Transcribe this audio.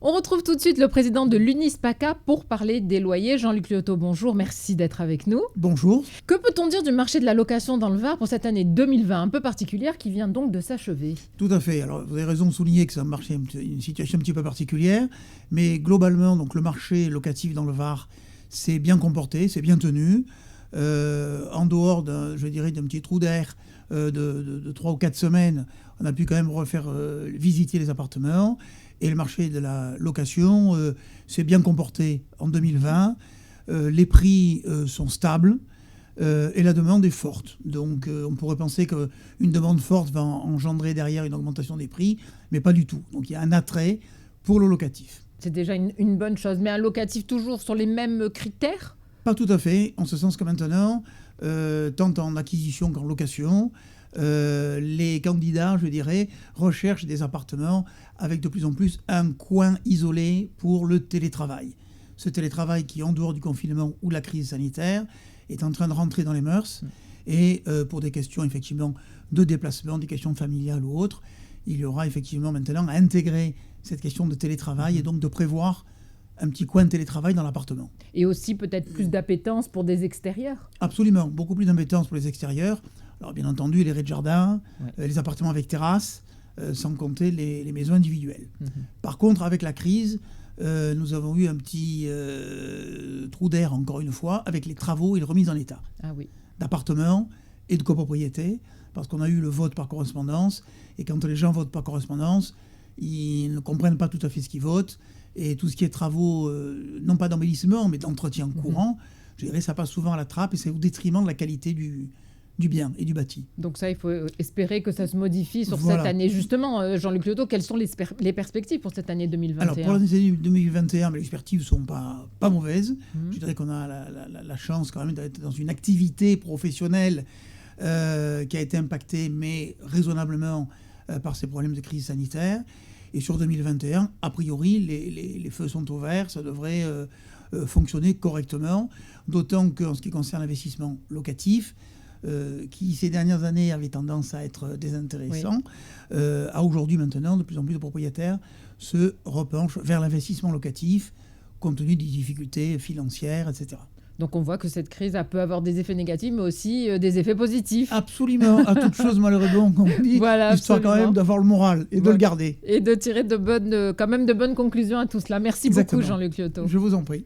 On retrouve tout de suite le président de l'UNISPACA pour parler des loyers. Jean-Luc Liotto, bonjour, merci d'être avec nous. Bonjour. Que peut-on dire du marché de la location dans le Var pour cette année 2020, un peu particulière, qui vient donc de s'achever? Tout à fait. Alors, vous avez raison de souligner que c'est un marché, une situation un petit peu particulière, mais globalement, donc, le marché locatif dans le Var s'est bien comporté, s'est bien tenu. En dehors d'un petit trou d'air de 3 ou 4 semaines, on a pu quand même refaire visiter les appartements. Et le marché de la location s'est bien comporté en 2020. Les prix sont stables et la demande est forte. Donc on pourrait penser qu'une demande forte va engendrer derrière une augmentation des prix, mais pas du tout. Donc il y a un attrait pour le locatif. C'est déjà une bonne chose. Mais un locatif toujours sur les mêmes critères? Pas tout à fait, en ce sens que maintenant, tant en acquisition qu'en location, les candidats, recherchent des appartements avec de plus en plus un coin isolé pour le télétravail. Ce télétravail qui, en dehors du confinement ou de la crise sanitaire, est en train de rentrer dans les mœurs. Et pour des questions, effectivement, de déplacement, des questions familiales ou autres, il y aura effectivement maintenant à intégrer cette question de télétravail et donc de prévoir un petit coin de télétravail dans l'appartement. Et aussi peut-être plus d'appétence pour des extérieurs? Absolument, beaucoup plus d'appétence pour les extérieurs. Alors bien entendu, les rez-de-jardin, les appartements avec terrasse, sans compter les maisons individuelles. Par contre, avec la crise, nous avons eu un petit trou d'air, encore une fois, avec les travaux et les remises en état d'appartements et de copropriétés, parce qu'on a eu le vote par correspondance, et quand les gens votent par correspondance, ils ne comprennent pas tout à fait ce qu'ils votent, et tout ce qui est travaux, non pas d'embellissement, mais d'entretien courant, ça passe souvent à la trappe, et c'est au détriment de la qualité du bien et du bâti. Donc ça, il faut espérer que ça se modifie sur cette année. Justement, Jean-Luc Liotto, quelles sont les perspectives pour cette année 2021? Alors pour l'année 2021, les perspectives ne sont pas mauvaises. Je dirais qu'on a la chance quand même d'être dans une activité professionnelle qui a été impactée, mais raisonnablement par ces problèmes de crise sanitaire. Et sur 2021, a priori, les feux sont ouverts, ça devrait fonctionner correctement, d'autant qu'en ce qui concerne l'investissement locatif, qui ces dernières années avait tendance à être désintéressant, à aujourd'hui maintenant, de plus en plus de propriétaires se repenchent vers l'investissement locatif, compte tenu des difficultés financières, etc. Donc on voit que cette crise peut avoir des effets négatifs, mais aussi des effets positifs. Absolument, à toute chose malheureusement, comme on dit, histoire quand même d'avoir le moral et de le garder. Et de tirer de bonnes conclusions à tout cela. Merci beaucoup Jean-Luc Liotto. Je vous en prie.